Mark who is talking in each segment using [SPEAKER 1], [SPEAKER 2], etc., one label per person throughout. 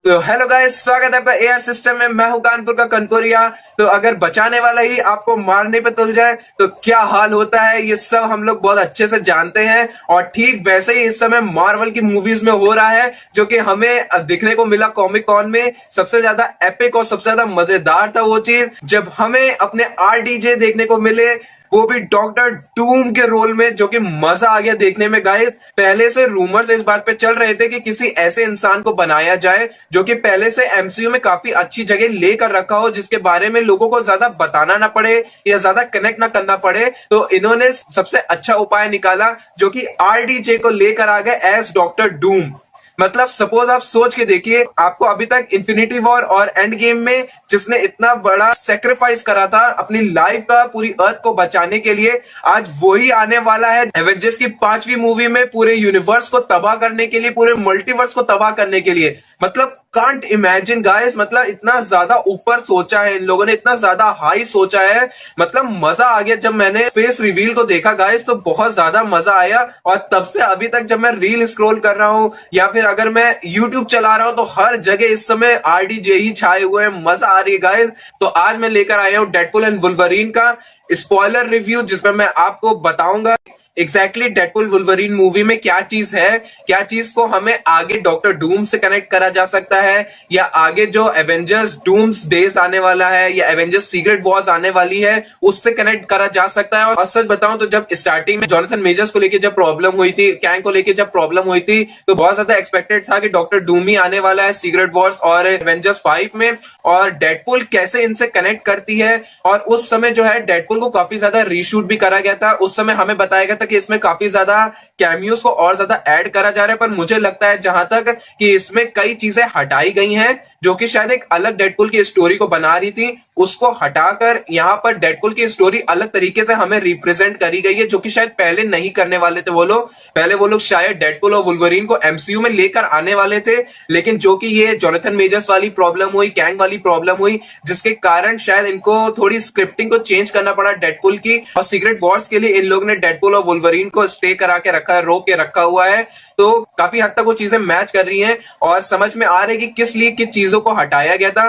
[SPEAKER 1] तो hello guys, स्वागत है आपका एआर सिस्टम में। मैं हूं कानपुर का कनकोरिया। तो अगर बचाने वाला ही आपको मारने पे तुल जाए तो क्या हाल होता है, ये सब हम लोग बहुत अच्छे से जानते हैं। और ठीक वैसे ही इस समय मार्वल की मूवीज में हो रहा है, जो कि हमें दिखने को मिला कॉमिक कॉन में। सबसे ज्यादा एपिक और सबसे ज्यादा मजेदार था वो चीज जब हमें अपने आरडीजे देखने को मिले, वो भी डॉक्टर डूम के रोल में, जो कि मजा आ गया देखने में। गाइस, पहले से रूमर्स इस बात पे चल रहे थे कि किसी ऐसे इंसान को बनाया जाए जो कि पहले से एमसीयू में काफी अच्छी जगह लेकर रखा हो, जिसके बारे में लोगों को ज्यादा बताना ना पड़े या ज्यादा कनेक्ट ना करना पड़े। तो इन्होंने सबसे अच्छा उपाय निकाला, जो कि आरडीजे को लेकर आ गए एज डॉक्टर डूम। मतलब सपोज आप सोच के देखिए, आपको अभी तक इन्फिनिटी वॉर और एंड गेम में जिसने इतना बड़ा सेक्रीफाइस करा था अपनी लाइफ का पूरी अर्थ को बचाने के लिए, आज वही आने वाला है एवेंजर्स की 5वीं मूवी में पूरे यूनिवर्स को तबाह करने के लिए, पूरे मल्टीवर्स को तबाह करने के लिए। मतलब कांट इमेजिन गाइस, मतलब इतना ज्यादा ऊपर सोचा है इन लोगों ने, इतना ज्यादा हाई सोचा है। मतलब मजा आ गया जब मैंने फेस रिवील को देखा गाइस, तो बहुत ज्यादा मजा आया। और तब से अभी तक जब मैं रील स्क्रॉल कर रहा हूं या फिर अगर मैं यूट्यूब चला रहा हूं, तो हर जगह इस समय आरडीजे ही छाए हुए हैं। मजा आ रही है गाइस। तो आज मैं लेकर आया हूं डेडपुल एंड वुल्वरीन का स्पॉइलर रिव्यू, जिसमें मैं आपको बताऊंगा एग्जैक्टली डेडपुल वुल्वरीन मूवी में क्या चीज है, क्या चीज को हमें आगे डॉक्टर डूम से कनेक्ट करा जा सकता है, या आगे जो एवेंजर्स डूम्स डेज आने वाला है या एवेंजर्स सीक्रेट वॉर्स आने वाली है उससे कनेक्ट करा जा सकता है। और सच बताऊं तो जब स्टार्टिंग में जॉनथन मेजर्स को लेकर जब प्रॉब्लम हुई थी, कैंग को लेकर जब प्रॉब्लम हुई थी, तो बहुत ज्यादा एक्सपेक्टेड था कि डॉक्टर डूम ही आने वाला है सीक्रेट वॉर्स और एवेंजर्स 5 में, और डेडपुल कैसे इनसे कनेक्ट करती है। और उस समय जो है डेडपुल को काफी ज्यादा रीशूट भी करा गया था। उस समय हमें बताया गया था कि इसमें काफी ज्यादा कैमियोस को और ज्यादा ऐड करा जा रहा है, पर मुझे लगता है जहां तक कि इसमें कई चीजें हटाई गई हैं जो कि शायद एक अलग डेडपुल की स्टोरी को बना रही थी, उसको हटाकर यहाँ पर डेडपुल की स्टोरी अलग तरीके से हमें रिप्रेजेंट करी गई है, जो कि शायद पहले नहीं करने वाले थे वो लोग। पहले वो लोग शायद डेडपुल और वुल्वरीन को एमसीयू में लेकर आने वाले थे, लेकिन जो कि ये जोनाथन मेजर्स वाली प्रॉब्लम हुई, कैंग वाली प्रॉब्लम हुई, जिसके कारण शायद इनको थोड़ी स्क्रिप्टिंग को चेंज करना पड़ा डेडपुल की। और सीक्रेट वॉर्स के लिए इन लोग ने डेडपुल और वुल्वरीन को स्टे करा के रखा है, रोक के रखा हुआ है। तो काफी हद तक वो चीजें मैच कर रही हैं और समझ में आ रही है कि किस लिए किस चीजों को हटाया गया था।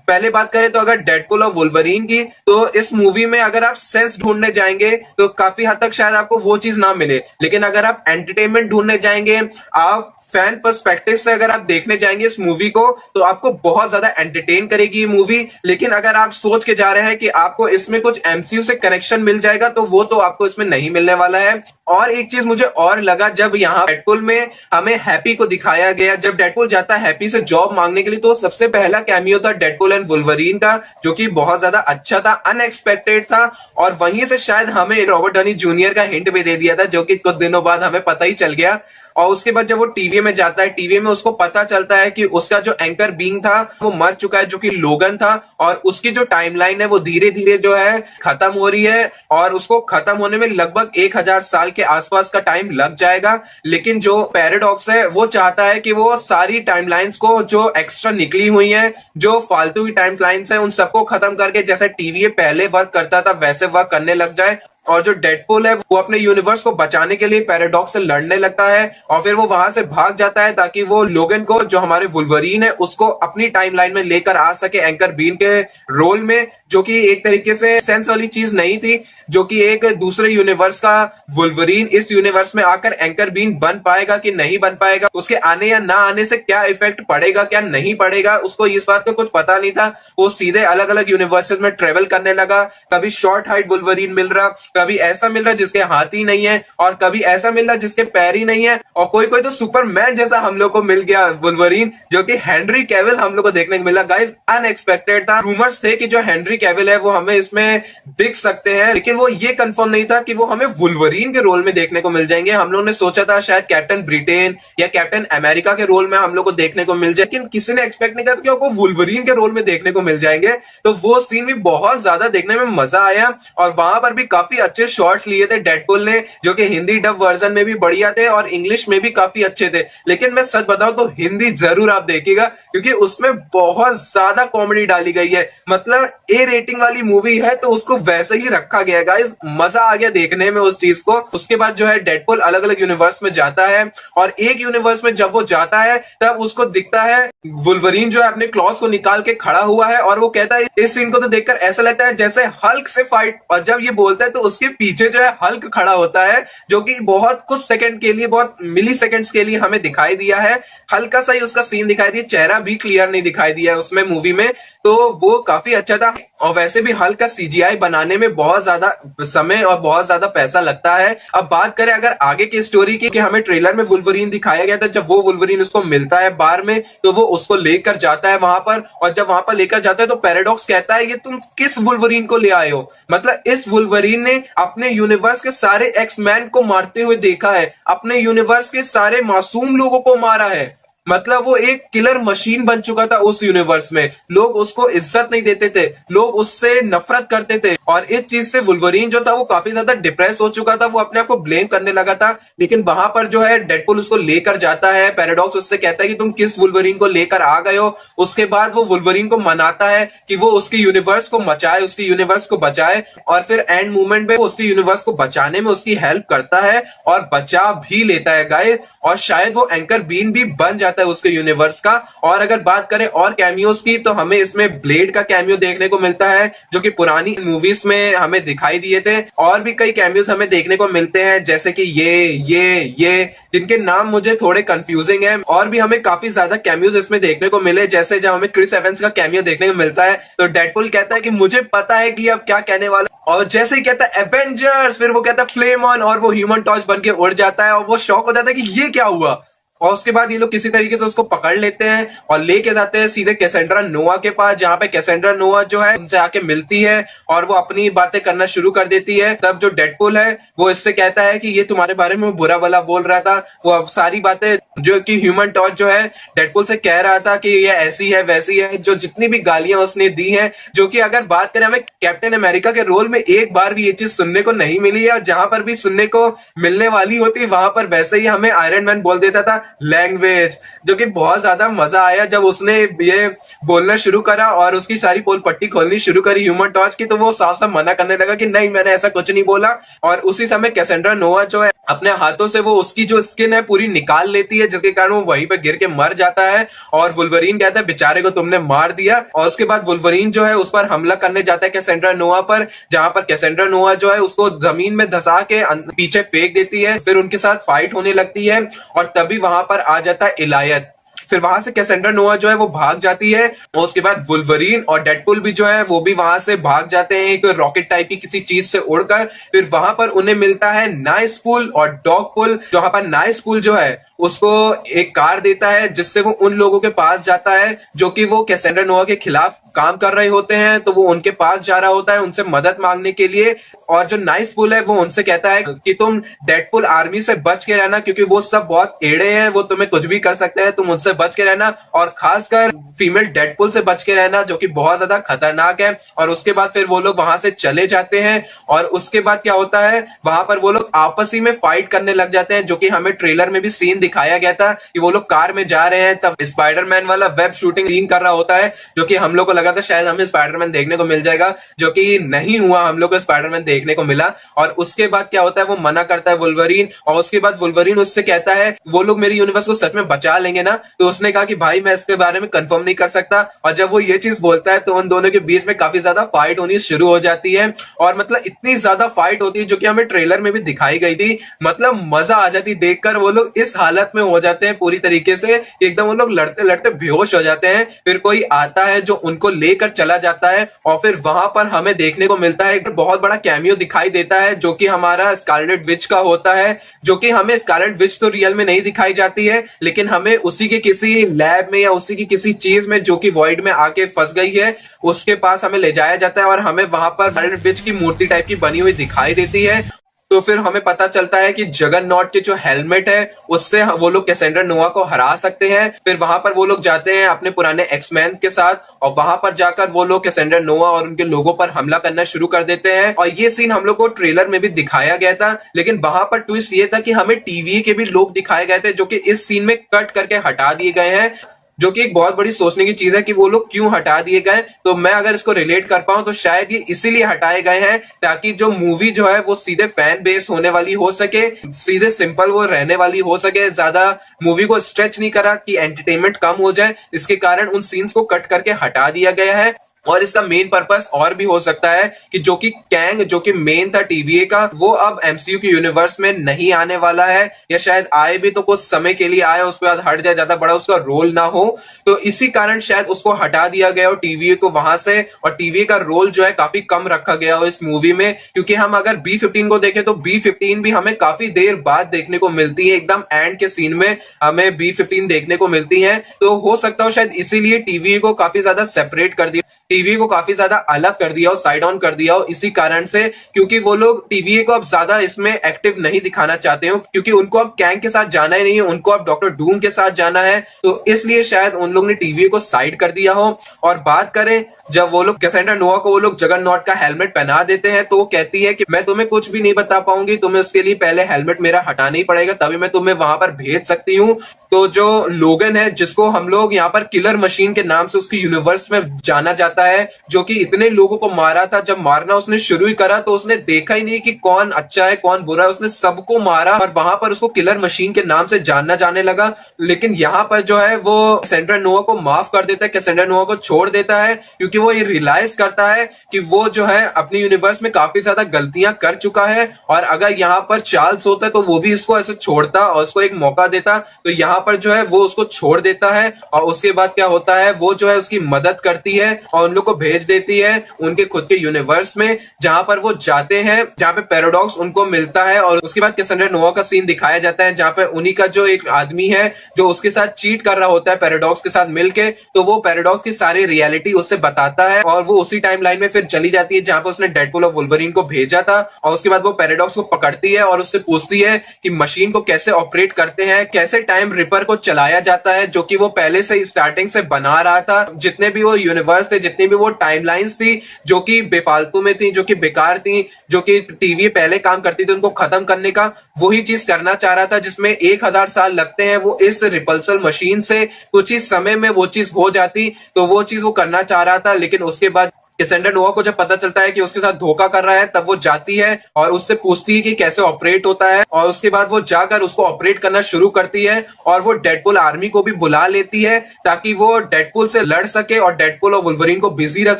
[SPEAKER 1] पहले बात करें तो अगर डेडपुल और वुल्वरीन की, तो इस मूवी में अगर आप सेंस ढूंढने जाएंगे तो काफी हद तक शायद आपको वो चीज ना मिले, लेकिन अगर आप एंटरटेनमेंट ढूंढने जाएंगे, आप फैन पर्सपेक्टिव से अगर आप देखने जाएंगे इस मूवी को, तो आपको बहुत ज्यादा एंटरटेन करेगी ये मूवी। लेकिन अगर आप सोच के जा रहे हैं कि आपको इसमें कुछ एमसीयू से कनेक्शन मिल जाएगा, तो वो तो आपको इसमें नहीं मिलने वाला है। और एक चीज मुझे और लगा, जब यहाँ डेडपुल में हमें हैप्पी को दिखाया गया, जब डेडपुल जाता है हैप्पी से जॉब मांगने के लिए, तो सबसे पहला कैमियो था डेडपुल एंड वुल्वरीन का, जो कि बहुत ज्यादा अच्छा था, अनएक्सपेक्टेड था। और वहीं से शायद हमें रॉबर्ट डॉनी जूनियर का हिंट भी दे दिया था, जो कि कुछ दिनों बाद हमें पता ही चल गया। और उसके बाद जब वो टीवी में जाता है, टीवी में उसको पता चलता है कि उसका जो एंकर बीइंग था वो मर चुका है, जो कि लोगन था। और उसकी जो टाइमलाइन है वो धीरे धीरे जो है खत्म हो रही है, और उसको खत्म होने में लगभग 1000 साल के आसपास का टाइम लग जाएगा। लेकिन जो पैराडॉक्स है वो चाहता है कि वो सारी टाइमलाइंस को, जो एक्स्ट्रा निकली हुई है, जो फालतू की टाइमलाइंस है, उन सबको खत्म करके जैसे टीवी पहले वर्क करता था वैसे वर्क करने लग जाए। और जो डेडपुल है वो अपने यूनिवर्स को बचाने के लिए पैराडॉक्स से लड़ने लगता है, और फिर वो वहां से भाग जाता है ताकि वो लोगन को, जो हमारे वुल्वरीन है, उसको अपनी टाइमलाइन में लेकर आ सके एंकर बीन के रोल में, जो कि एक तरीके से सेंस वाली चीज नहीं थी, जो कि एक दूसरे यूनिवर्स का वुल्वरीन इस यूनिवर्स में आकर एंकर बीन बन पाएगा कि नहीं बन पाएगा, उसके आने या ना आने से क्या इफेक्ट पड़ेगा क्या नहीं पड़ेगा, उसको इस बात का कुछ पता नहीं था। वो सीधे अलग अलग यूनिवर्सेस में ट्रेवल करने लगा। कभी शॉर्ट हाइट वुल्वरीन मिल रहा, कभी ऐसा मिल रहा जिसके हाथ ही नहीं है, और कभी ऐसा मिल रहा जिसके पैर ही नहीं है, और कोई कोई तो सुपरमैन जैसा हम लोग को मिल गया वुल्वरीन, जो कि हेनरी कैविल हम लोग को देखने को मिला। गाइस, अनएक्सपेक्टेड था। रूमर्स थे कि जो हेनरी कैविल है वो हमें इसमें दिख सकते हैं, लेकिन वो ये कंफर्म नहीं था कि वो हमें वुल्वरीन के रोल में देखने को मिल जाएंगे। हम लोगों ने सोचा था शायद कैप्टन ब्रिटेन या कैप्टन अमेरिका के रोल में हम लोग को देखने को मिल जाए, लेकिन किसी ने एक्सपेक्ट नहीं किया कि वो वुल्वरीन के रोल में देखने को मिल जाएंगे। तो वो सीन भी बहुत ज्यादा देखने में मजा आया, और वहां पर भी काफी अच्छे शॉट्स लिए थे डेडपुल ने, जो कि हिंदी डब वर्जन में भी बढ़िया थे और इंग्लिश में भी काफी अच्छे थे। लेकिन मैं सच बताऊं तो हिंदी जरूर आप देखिएगा, क्योंकि उसमें बहुत ज्यादा कॉमेडी डाली गई है। मतलब ए रेटिंग वाली मूवी है तो उसको वैसे ही रखा गया गाइस, मजा आ गया देखने में उस चीज को। उसके बाद जो है डेडपुल अलग अलग यूनिवर्स में जाता है और एक यूनिवर्स में जब वो जाता है तब उसको दिखता है वुल्वरीन जो है अपने क्लॉज को निकाल के खड़ा हुआ है और वो कहता है, इस सीन को तो देखकर ऐसा लगता है जैसे हल्क से फाइट, और जब ये बोलता है तो उसके पीछे जो है हल्क खड़ा होता है जो कि बहुत कुछ सेकंड के लिए, बहुत मिली सेकंड्स के लिए हमें दिखाई दिया है। हल्का सा ही उसका सीन दिखाई दिया, चेहरा भी क्लियर नहीं दिखाई दिया उसमें मूवी में, तो वो काफी अच्छा था। और वैसे भी हल्क का सीजीआई बनाने में बहुत ज्यादा समय और बहुत ज्यादा पैसा लगता है। अब बात करें अगर आगे की स्टोरी की, कि हमें ट्रेलर में वुल्वरीन दिखाया गया था, जब वो वुल्वरीन उसको मिलता है बार में तो वो उसको लेकर जाता है वहां पर, और जब वहां पर लेकर जाता है तो पैराडॉक्स कहता है, ये तुम किस वुल्वरीन को ले आए हो? मतलब इस वुल्वरीन ने अपने यूनिवर्स के सारे एक्स-मैन को मारते हुए देखा है, अपने यूनिवर्स के सारे मासूम लोगों को मारा है। मतलब वो एक किलर मशीन बन चुका था उस यूनिवर्स में। लोग उसको इज्जत नहीं देते थे, लोग उससे नफरत करते थे, और इस चीज से वुल्वरीन जो था वो काफी ज्यादा डिप्रेस हो चुका था, वो अपने आप को ब्लेम करने लगा था। लेकिन वहां पर जो है डेडपुल उसको लेकर जाता है, पैराडॉक्स उससे कहता है कि तुम किस वुल्वरीन को लेकर आ गए हो। उसके बाद वो वुल्वरीन को मनाता है कि वो उसके यूनिवर्स को बचाए, उसके यूनिवर्स को बचाए, और फिर एंड मूवमेंट में उसके यूनिवर्स को बचाने में उसकी हेल्प करता है और बचा भी लेता है गाइस, और शायद वो एंकर बीन भी बन जाता है उसके यूनिवर्स का। और अगर बात करें और कैमियोस की, तो हमें इसमें ब्लेड का कैमियो देखने को मिलता है जो कि पुरानी मूवीज में हमें दिखाई दिए थे। और भी कई कैमियोस हमें देखने को मिलते हैं, जैसे कि ये जिनके नाम मुझे थोड़े कंफ्यूजिंग है। और भी हमें काफी ज्यादा कैमियोस इसमें देखने को मिले, जैसे जब हमें क्रिस एवंस का कैमियो देखने को मिलता है तो डेडपुल कहता है कि मुझे पता है कि अब क्या कहने वाला, और जैसे ही कहता है एवेंजर्स, फिर वो कहता है फ्लेम ऑन, और वो ह्यूमन टॉर्च बन के उड़ जाता है, और वो शॉक हो जाता है कि ये क्या हुआ। और उसके बाद ये लोग किसी तरीके से उसको पकड़ लेते हैं और लेके जाते हैं सीधे कैसेंड्रा नोआ के पास, जहां पे कैसेंड्रा नोआ जो है उनसे आके मिलती है और वो अपनी बातें करना शुरू कर देती है। तब जो डेडपुल है वो इससे कहता है कि ये तुम्हारे बारे में बुरा भला बोल रहा था, वो अब सारी बातें जो कि ह्यूमन टॉर्च जो है डेडपुल से कह रहा था कि ये ऐसी है वैसी है, जो जितनी भी गालियां उसने दी हैं, जो कि अगर बात करें हमें कैप्टन अमेरिका के रोल में एक बार भी ये चीज सुनने को नहीं मिली है, और जहां पर भी सुनने को मिलने वाली होती वहां पर वैसे ही हमें आयरन मैन बोल देता था लैंग्वेज, जो कि बहुत ज्यादा मजा आया जब उसने ये बोलना शुरू करा और उसकी सारी पोल पट्टी खोलनी शुरू करी ह्यूमन टॉर्च की, तो वो साफ साफ मना करने लगा कि नहीं मैंने ऐसा कुछ नहीं बोला। और उसी समय कैसेंड्रा नोआ जो है अपने हाथों से वो उसकी जो स्किन है पूरी निकाल लेती है, जिसके कारण वो वहीं पे गिर के मर जाता है। और वुल्वरीन कहता है बेचारे को तुमने मार दिया, और उसके बाद वुल्वरीन जो है उस पर हमला करने जाता है कैसेंड्रा नोआ पर, जहां पर कैसेंड्रा नोआ जो है उसको जमीन में धंसा के पीछे फेंक देती है। फिर उनके साथ फाइट होने लगती है और तभी वहां पर आ जाता है इलायत। फिर वहां से कैसेंड्रा नोआ जो है वो भाग जाती है, और उसके बाद वुल्वरीन और डेडपुल भी जो है वो भी वहां से भाग जाते हैं एक रॉकेट टाइप की किसी चीज से उड़कर। फिर वहां पर उन्हें मिलता है नाइसपुल और डॉगपुल, जहां पर नाइसपुल जो है उसको एक कार देता है जिससे वो उन लोगों के पास जाता है जो कि वो कैसेंड्रा नोआ के खिलाफ काम कर रहे होते हैं, तो वो उनके पास जा रहा होता है उनसे मदद मांगने के लिए। और जो नाइसपुल है वो उनसे कहता है कि तुम डेडपुल आर्मी से बच के रहना, क्योंकि वो सब बहुत एड़े हैं, वो तुम्हें कुछ भी कर सकते हैं, तुम उनसे बच के रहना, और खासकर फीमेल डेडपुल से बच के रहना जो कि बहुत ज्यादा खतरनाक है। और उसके बाद फिर वो लोग वहां से चले जाते हैं, और उसके बाद क्या होता है वहां पर वो लोग आपस ही में फाइट करने लग जाते हैं, जो कि हमें ट्रेलर में भी सीन दिखाया गया था कि वो लोग कार में जा रहे हैं, तब स्पाइडरमैन वाला वेब शूटिंग सीन कर रहा होता है, जो कि हम लोग को लगा था शायद हमें स्पाइडरमैन देखने को मिल जाएगा, जो कि नहीं हुआ, हम लोग को स्पाइडरमैन देखने को मिला। और उसके बाद क्या होता है वो मना करता है वुल्वरीन, और उसके बाद वुल्वरीन उससे कहता है वो लोग मेरे यूनिवर्स को सच में बचा लेंगे ना, तो उसने कहा कि भाई मैं इसके बारे में कंफर्म नहीं कर सकता। और जब वो ये चीज बोलता है तो उन दोनों के बीच में काफी ज्यादा फाइट होनी शुरू हो जाती है, और मतलब इतनी ज्यादा फाइट होती है जो कि हमें ट्रेलर में भी दिखाई गई थी। मतलब मजा आ जाती देखकर, वो लोग इस हालत में हो जाते हैं पूरी तरीके से, एकदम वो लोग लड़ते लड़ते बेहोश हो जाते हैं। फिर कोई आता है जो उनको लेकर चला जाता है, और फिर वहां पर हमें देखने को मिलता है एक बहुत बड़ा कैमियो दिखाई देता है जो कि हमारा स्कारलेट विच का होता है, जो कि हमें स्कारलेट विच तो रियल में नहीं दिखाई जाती है, लेकिन हमें उसी के किसी लैब में या उसी की किसी चीज में जो कि वॉइड में आके फंस गई है उसके पास हमें ले जाया जाता है, और हमें वहां पर स्कारलेट विच की मूर्ति टाइप की बनी हुई दिखाई देती है। तो फिर हमें पता चलता है कि जगरनॉट के जो हेलमेट है उससे वो लोग कैसेंड्रा नोआ को हरा सकते हैं। फिर वहां पर वो लोग जाते हैं अपने पुराने एक्समैन के साथ, और वहां पर जाकर वो लोग कैसेंड्रा नोआ और उनके लोगों पर हमला करना शुरू कर देते हैं। और ये सीन हम लोग को ट्रेलर में भी दिखाया गया था, लेकिन वहां पर ट्विस्ट ये था कि हमें टीवी के भी लोग दिखाए गए थे जो कि इस सीन में कट करके हटा दिए गए हैं। जो कि एक बहुत बड़ी सोचने की चीज है कि वो लोग क्यों हटा दिए गए। तो मैं अगर इसको रिलेट कर पाऊं तो शायद ये इसीलिए हटाए गए हैं ताकि जो मूवी जो है वो सीधे फैन बेस होने वाली हो सके, सीधे सिंपल वो रहने वाली हो सके, ज्यादा मूवी को स्ट्रेच नहीं करा कि एंटरटेनमेंट कम हो जाए, इसके कारण उन सीन्स को कट करके हटा दिया गया है। और इसका मेन पर्पस और भी हो सकता है कि जो कि कैंग जो कि मेन था टीवीए का, वो अब एमसीयू के यूनिवर्स में नहीं आने वाला है, या शायद आए भी तो कुछ समय के लिए आए, उसके बाद हट जाए, ज्यादा बड़ा उसका रोल ना हो। तो इसी कारण शायद उसको हटा दिया गया हो टीवीए को वहां से, और टीवीए का रोल जो है काफी कम रखा गया हो इस मूवी में। क्योंकि हम अगर B15 को देखें तो B15 भी हमें काफी देर बाद देखने को मिलती है, एकदम एंड के सीन में हमें B15 देखने को मिलती है। तो हो सकता हो शायद इसीलिए टीवीए को काफी ज्यादा सेपरेट कर दिया, टीवी को काफी ज्यादा अलग कर दिया हो, साइड ऑन कर दिया हो, इसी कारण से, क्योंकि वो लोग टीवी को अब ज्यादा इसमें एक्टिव नहीं दिखाना चाहते हो, क्योंकि उनको अब कैंग के साथ जाना ही नहीं है, उनको अब डॉक्टर डूम के साथ जाना है। तो इसलिए शायद उन लोग ने टीवी को साइड कर दिया हो। और बात करें जब वो लोग कैसेंड्रा नोवा को वो लोग जगरनॉट का हेलमेट पहना देते हैं, तो वो कहती है कि मैं तुम्हें कुछ भी नहीं बता पाऊंगी, तुम्हें उसके लिए पहले हेलमेट मेरा हटाना ही पड़ेगा, तभी मैं तुम्हें वहां पर भेज सकती हूँ। तो जो लोगन है, जिसको हम लोग यहाँ पर किलर मशीन के नाम से उसकी यूनिवर्स में जाना जाता है, जो कि इतने लोगों को मारा था, जब मारना उसने शुरू ही करा तो उसने देखा ही नहीं कि कौन अच्छा है कौन बुरा है, उसने सबको मारा और वहां पर उसको किलर मशीन के नाम से जानना जाने लगा। लेकिन यहाँ पर जो है वो कैसेंड्रा नोवा को माफ कर देता है, कैसेंड्रा नोवा को छोड़ देता है, क्योंकि वो ये रियलाइज करता है कि वो जो है अपनी यूनिवर्स में काफी ज्यादा गलतियां कर चुका है, और अगर यहाँ पर चार्ल्स होता तो वो भी इसको ऐसे छोड़ता और उसको एक मौका देता। तो यहाँ पर जो है वो उसको छोड़ देता है, और उसके बाद क्या होता है, वो जो है उसकी मदद करती है और उन लोग को भेज देती है उनके खुद के यूनिवर्स में, जहां पर वो जाते हैं, जहां पे पैराडॉक्स उनको मिलता है। और उसके बाद कैसेंड्रा नोवा का सीन दिखाया जाता है, जहां पे उन्हीं का जो एक आदमी है जो उसके साथ चीट कर रहा होता है पैराडॉक्स के साथ मिलके, तो वो पैराडॉक्स की सारी रियलिटी उससे बताता है, और वो उसी टाइमलाइन में फिर चली जाती है जहां पे उसने डेडपुल और वुल्वरीन को भेजा था। और उसके बाद वो पैराडॉक्स को पकड़ती है और उससे पूछती है कि मशीन को कैसे ऑपरेट करते हैं, कैसे टाइम रिपर को चलाया जाता है, जो कि वो पहले से स्टार्टिंग से बना रहा था। जितने भी वो यूनिवर्स थे, जितनी भी वो टाइमलाइंस थी जो कि बेफालतू में थी, जो कि बेकार थी, जो कि टीवी पहले काम करती थी, उनको खत्म करने का वही चीज करना चाह रहा था, जिसमें 1000 साल लगते हैं। वो इस रिपल्सल मशीन से कुछ ही समय में वो चीज हो जाती, तो वो चीज वो करना चाह रहा था। लेकिन उसके बाद कैसेंड्रा नोवा को जब पता चलता है कि उसके साथ धोखा कर रहा है, तब वो जाती है और उससे पूछती है कि कैसे ऑपरेट होता है, और उसके बाद वो जाकर उसको ऑपरेट करना शुरू करती है, और वो डेडपुल आर्मी को भी बुला लेती है ताकि वो डेडपुल से लड़ सके और डेडपुल और वुल्वरीन को बिजी रख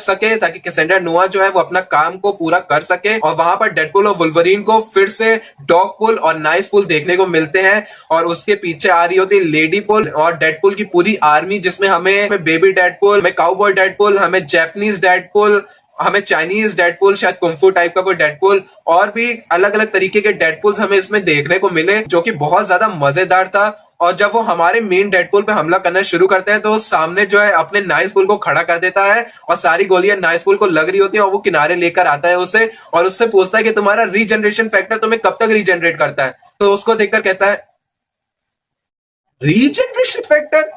[SPEAKER 1] सके, ताकि कैसेंड्रा नोवा जो है वो अपना काम को पूरा कर सके। और वहां पर डेडपुल और वुल्वरीन को फिर से डॉगपुल और नाइसपुल देखने को मिलते हैं, और उसके पीछे आ रही होती लेडीपुल और डेडपुल की पूरी आर्मी, जिसमें हमें बेबी डेडपुल, हमें काउबॉय डेडपुल, हमें जैपनीज डेडपुल, हमें चाइनीज डेडपुल, शायद कुंफू टाइप का कोई डेडपुल, और भी अलग अलग तरीके के डेडपुल्स हमें इसमें देखने को मिले, जो कि बहुत ज्यादा मजेदार था। और जब वो हमारे मेन डेडपुल पे हमला करना शुरू करते हैं, तो सामने जो है अपने नाइसपुल को खड़ा कर देता है, और सारी गोलियां नाइसपुल को लग रही होती है, और वो किनारे लेकर आता है उसे, और उससे पूछता है कि तुम्हारा रीजनरेशन फैक्टर तुम्हें कब तक रीजनरेट करता है। तो उसको देखकर कहता है, रीजनरेशन फैक्टर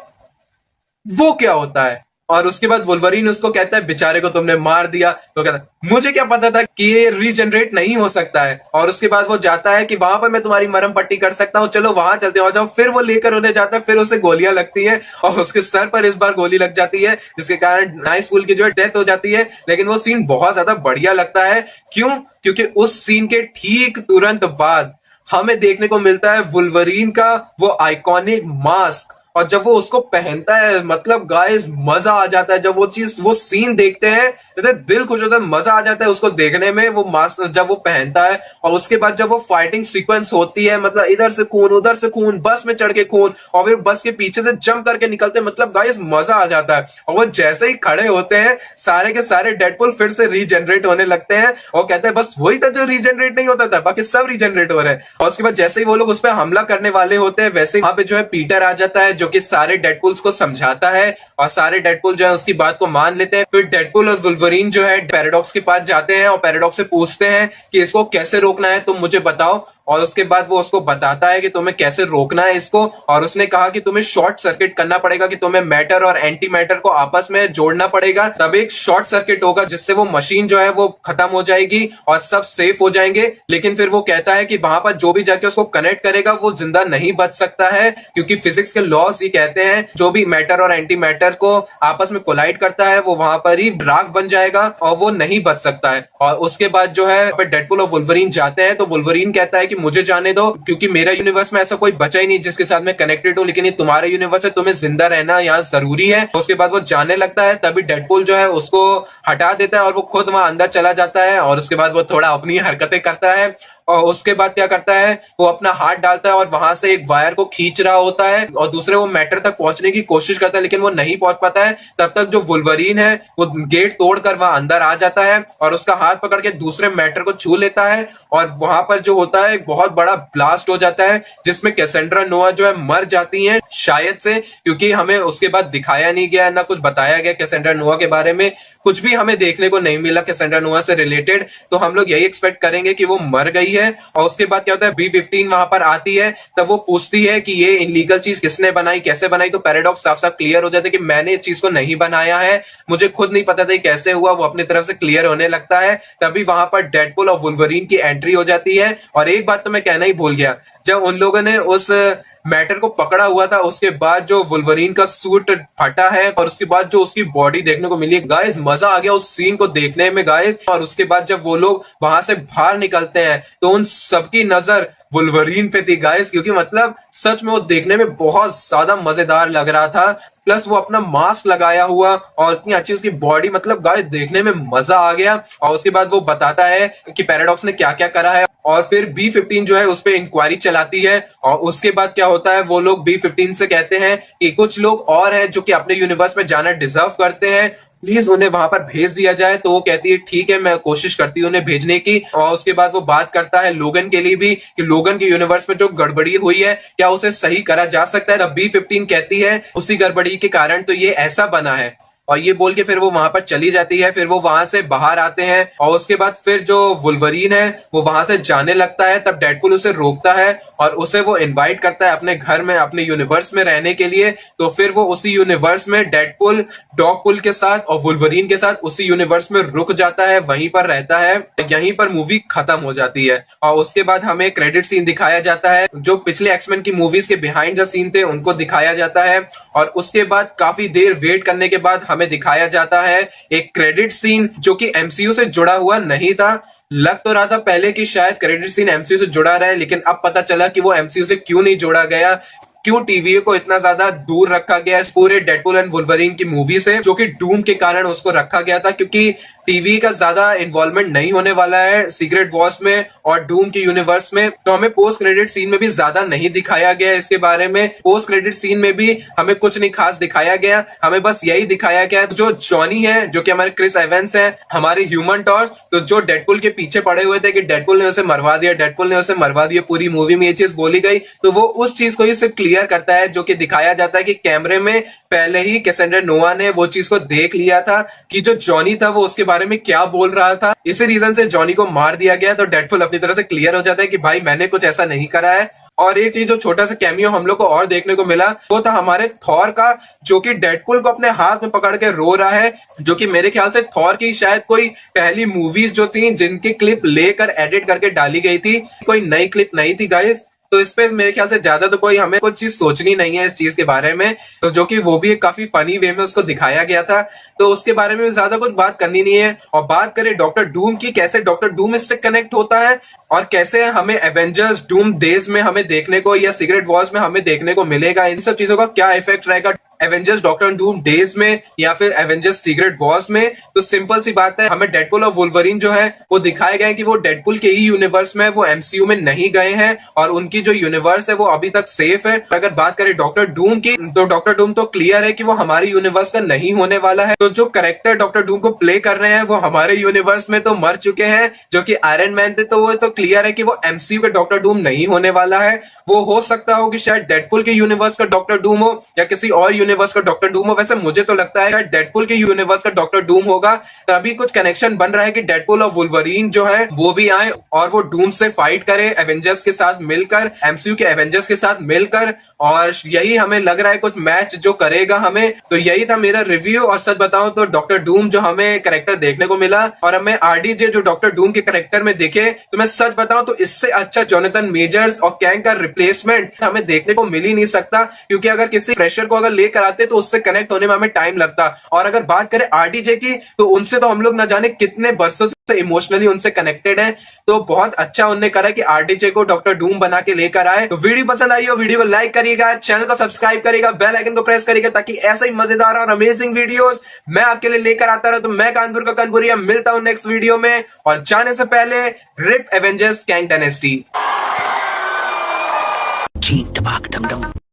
[SPEAKER 1] वो क्या होता है? और उसके बाद वुल्वरीन उसको कहता है, बेचारे को तुमने मार दिया। तो कहता है, मुझे क्या पता था कि ये रीजनरेट नहीं हो सकता है। और उसके बाद वो जाता है कि वहां पर मैं तुम्हारी मरहम पट्टी कर सकता हूँ, चलो वहां चलते हो जाओ। फिर वो लेकर उन्हें जाता है, फिर उसे गोलियां लगती है, और उसके सर पर इस बार गोली लग जाती है, जिसके कारण नाइसपुल की जो है डेथ हो जाती है। लेकिन वो सीन बहुत ज्यादा बढ़िया लगता है। क्यों? क्योंकि उस सीन के ठीक तुरंत बाद हमें देखने को मिलता है वुल्वरीन का वो आइकॉनिक मास्क, और जब वो उसको पहनता है, मतलब गाइस मजा आ जाता है। जब वो चीज वो सीन देखते हैं तो दिल खुश होता है, मजा आ जाता है उसको देखने में। वो मास्क जब वो पहनता है, और उसके बाद जब वो फाइटिंग सीक्वेंस होती है, मतलब इधर से खून उधर से खून, बस में चढ़ के खून, और फिर बस के पीछे से जंप करके निकलते हैं, मतलब गाइस मजा आ जाता है। और वो जैसे ही खड़े होते हैं, सारे के सारे डेडपुल फिर से रीजनरेट होने लगते हैं, और कहते हैं बस वही था जो रीजनरेट नहीं होता था, बाकी सब रीजनरेट हो रहे हैं। और उसके बाद जैसे ही वो लोग उस पर हमला करने वाले होते हैं, वैसे वहां पे जो है पीटर आ जाता है, जो कि सारे डेडपुल्स को समझाता है, और सारे डेडपुल जो है उसकी बात को मान लेते हैं। फिर डेडपुल और वुल्वरीन जो है पैराडॉक्स के पास जाते हैं, और पैराडॉक्स से पूछते हैं कि इसको कैसे रोकना है, तुम मुझे बताओ। और उसके बाद वो उसको बताता है कि तुम्हें कैसे रोकना है इसको, और उसने कहा कि तुम्हें शॉर्ट सर्किट करना पड़ेगा, कि तुम्हें मैटर और एंटी मैटर को आपस में जोड़ना पड़ेगा, तब एक शॉर्ट सर्किट होगा जिससे वो मशीन जो है वो खत्म हो जाएगी और सब सेफ हो जाएंगे। लेकिन फिर वो कहता है कि वहां पर जो भी जाके उसको कनेक्ट करेगा वो जिंदा नहीं बच सकता है, क्योंकि फिजिक्स के लॉस ये कहते हैं जो भी मैटर और एंटी मैटर को आपस में कोलाइड करता है वो वहां पर ही राख बन जाएगा और वो नहीं बच सकता है। और उसके बाद जो है डेडपुल और वुल्वरीन जाते हैं, तो वुल्वरीन कहता है कि मुझे जाने दो, क्योंकि मेरा यूनिवर्स में ऐसा कोई बचा ही नहीं जिसके साथ मैं कनेक्टेड हूँ, लेकिन ये तुम्हारा यूनिवर्स है, तुम्हें जिंदा रहना यहाँ जरूरी है। उसके बाद वो जाने लगता है, तभी डेडपुल जो है उसको हटा देता है और वो खुद वहां अंदर चला जाता है, और उसके बाद वो थोड़ा अपनी हरकतें करता है। और उसके बाद क्या करता है, वो अपना हाथ डालता है और वहां से एक वायर को खींच रहा होता है और दूसरे वो मैटर तक पहुंचने की कोशिश करता है, लेकिन वो नहीं पहुंच पाता है। तब तक जो वुल्वरीन है वो गेट तोड़कर वहां अंदर आ जाता है और उसका हाथ पकड़ के दूसरे मैटर को छू लेता है, और वहां पर जो होता है एक बहुत बड़ा ब्लास्ट हो जाता है जिसमें कैसेंड्रा नोआ जो है मर जाती है, शायद से, क्योंकि हमें उसके बाद दिखाया नहीं गया, ना कुछ बताया गया कैसेंड्रा नोआ के बारे में, कुछ भी हमें देखने को नहीं मिला कैसेंड्रा नोआ से रिलेटेड। तो हम लोग यही एक्सपेक्ट करेंगे कि वो मर गई है। और उसके बाद क्या होता है, B-15 वहां पर आती है, तब वो पूछती है कि ये इलीगल चीज किसने बनाई, कैसे बनाई, तो पैराडॉक्स साफ साफ क्लियर हो जाता है कि मैंने इस चीज को नहीं बनाया है, मुझे खुद नहीं पता था कैसे हुआ, वो अपनी तरफ से क्लियर होने लगता है। तभी वहां पर डेडपुल और वुल्वरीन की एंट्री हो जाती है। और एक बात तो मैं कहना ही भूल गया, जब उन लोगों ने उस मैटर को पकड़ा हुआ था उसके बाद जो वुल्वरीन का सूट फटा है और उसके बाद जो उसकी बॉडी देखने को मिली, गाइस मजा आ गया उस सीन को देखने में गाइस। और उसके बाद जब वो लोग वहां से बाहर निकलते हैं तो उन सबकी नजर वुल्वरीन पे थी गाइस, क्योंकि मतलब सच में वो देखने में बहुत ज्यादा मजेदार लग रहा था। प्लस वो अपना मास्क लगाया हुआ और इतनी अच्छी उसकी बॉडी, मतलब गाइस देखने में मजा आ गया। और उसके बाद वो बताता है कि पैराडॉक्स ने क्या क्या करा है, और फिर B-15 जो है उस पर इंक्वायरी चलाती है। और उसके बाद क्या होता है, वो लोग B-15 से कहते हैं कि कुछ लोग और हैं जो कि अपने यूनिवर्स में जाना डिजर्व करते हैं, प्लीज उन्हें वहां पर भेज दिया जाए। तो वो कहती है ठीक है, मैं कोशिश करती हूँ उन्हें भेजने की। और उसके बाद वो बात करता है लोगन के लिए भी कि लोगन के यूनिवर्स में जो गड़बड़ी हुई है क्या उसे सही करा जा सकता है। तब B-15 कहती है उसी गड़बड़ी के कारण तो ये ऐसा बना है, और ये बोल के फिर वो वहां पर चली जाती है। फिर वो वहां से बाहर आते हैं और उसके बाद फिर जो वुल्वरीन है वो वहां से जाने लगता है। तब डेडपुल उसे रोकता है और उसे वो इनवाइट करता है अपने घर में, अपने यूनिवर्स में रहने के लिए। तो फिर वो उसी यूनिवर्स में डेडपुल डॉगपुल के साथ और वुल्वरीन के साथ उसी यूनिवर्स में रुक जाता है, वहीं पर रहता है। यहीं पर मूवी खत्म हो जाती है। और उसके बाद हमें क्रेडिट सीन दिखाया जाता है, जो पिछले एक्समैन की मूवीज के बिहाइंड द सीन थे उनको दिखाया जाता है। और उसके बाद काफी देर वेट करने के बाद हमें दिखाया जाता है एक क्रेडिट सीन जो कि MCU से जुड़ा हुआ नहीं था। लग तो रहा था पहले कि शायद क्रेडिट सीन MCU से जुड़ा रहा है, लेकिन अब पता चला कि वो MCU से क्यों नहीं जोड़ा गया, क्यों TVA को इतना ज्यादा दूर रखा गया इस पूरे डेडपुल एंड वुल्वरीन की मूवी से, जो कि डूम के कारण उसको रखा गया था, क्योंकि TVA का ज्यादा इन्वॉल्वमेंट नहीं होने वाला है सीक्रेट वॉर्स में और डूम के यूनिवर्स में। तो हमें पोस्ट क्रेडिट सीन में भी ज्यादा नहीं दिखाया गया इसके बारे में। पोस्ट क्रेडिट सीन में भी हमें कुछ नहीं खास दिखाया गया, हमें बस यही दिखाया गया जो जॉनी है, जो कि हमारे क्रिस एवेंस है, हमारे ह्यूमन टॉर्च, तो जो डेडपुल के पीछे पड़े हुए थे कि डेडपुल ने उसे मरवा दिया, डेडपुल ने उसे मरवा दिया, पूरी मूवी में ये चीज बोली गई। तो वो उस चीज को ही सिर्फ क्लियर करता है, जो कि दिखाया जाता है कि कैमरे में पहले ही कैसेंड्रा नोआ ने वो चीज को देख लिया था कि जो जॉनी था वो उसके बारे में क्या बोल रहा था, इसी रीजन से जॉनी को मार दिया गया। तो डेडपुल अपनी तरफ से क्लियर हो जाता है कि भाई मैंने कुछ ऐसा नहीं करा है। और एक चीज जो छोटा सा कैमियो हम लोग को और देखने को मिला वो था हमारे थॉर का, जो कि डेडपुल को अपने हाथ में पकड़ के रो रहा है, जो कि मेरे ख्याल से थॉर की शायद कोई पहली मूवीज जो थी जिनकी क्लिप लेकर एडिट करके डाली गई थी, कोई नई क्लिप नहीं थी गाइस। तो इस पे मेरे ख्याल से ज्यादा तो कोई हमें कुछ चीज सोचनी नहीं है इस चीज के बारे में, तो जो कि वो भी एक काफी फनी वे में उसको दिखाया गया था, तो उसके बारे में ज्यादा कुछ बात करनी नहीं है। और बात करें डॉक्टर डूम की, कैसे डॉक्टर डूम इससे कनेक्ट होता है और कैसे हमें एवेंजर्स डूम डेज में हमें देखने को या सीक्रेट वॉर्स में हमें देखने को मिलेगा, इन सब चीजों का क्या इफेक्ट रहेगा एवेंजर्स डॉक्टर डूम डेज में या फिर एवेंजर्स सीक्रेट वॉर्स में। तो सिंपल सी बात है, हमें डेडपुल और वुल्वरीन जो है वो दिखाए गए कि वो डेडपुल के ही यूनिवर्स में, वो MCU में नहीं गए हैं और उनकी जो यूनिवर्स है वो अभी तक सेफ है। अगर बात करें डॉक्टर डूम की, तो डॉक्टर डूम तो क्लियर है कि वो हमारे यूनिवर्स का नहीं होने वाला है। तो जो कैरेक्टर डॉक्टर डूम को प्ले कर रहे हैं वो हमारे यूनिवर्स में तो मर चुके हैं, जो कि आयरन मैन थे, तो वो तो क्लियर है कि वो MCU के डॉक्टर डूम नहीं होने वाला है। वो हो सकता हो कि शायद डेडपुल के यूनिवर्स का डॉक्टर डूम हो या किसी और यूनिवर्स का डॉक्टर डूम हो। वैसे मुझे तो लगता है डेडपुल के यूनिवर्स का डॉक्टर डूम होगा। तो अभी कुछ कनेक्शन बन रहा है कि डेडपुल और वुल्वरीन जो है वो भी आए और वो डूम से फाइट करे एवेंजर्स के साथ मिलकर, एमसीयू के एवेंजर्स के साथ मिलकर। और यही हमें लग रहा है कुछ मैच जो करेगा हमें। तो यही था मेरा रिव्यू। और सच बताऊं तो डॉक्टर डूम जो हमें कैरेक्टर देखने को मिला और हमें आरडीजे जो डॉक्टर डूम के कैरेक्टर में दिखे, तो मैं सच बताऊं तो इससे अच्छा जोनाथन मेजर्स और कैंग का रिप्लेसमेंट हमें देखने को मिल ही नहीं सकता। क्योंकि अगर किसी फ्रेशर को अगर लेकर आते तो उससे कनेक्ट होने में हमें टाइम लगता। और अगर बात करें आरडीजे की, तो उनसे तो हम लोग न जाने कितने बरसों से इमोशनली उनसे कनेक्टेड हैं। तो बहुत अच्छा उन्होंने करा कि आरडीजे को डॉक्टर डूम बना के लेकर आए। तो वीडियो पसंद आई हो, वीडियो को लाइक करिएगा, चैनल को सब्सक्राइब करिएगा, बेल आइकन को प्रेस करिएगा, ताकि ऐसे ही मजेदार और अमेजिंग वीडियोस मैं आपके लिए लेकर आता रहा। तो मैं कानपुर का कनपुरिया, मिलता हूं नेक्स्ट वीडियो में। और जाने से पहले रिप एवेंजर्स कैंग डायनेस्टी।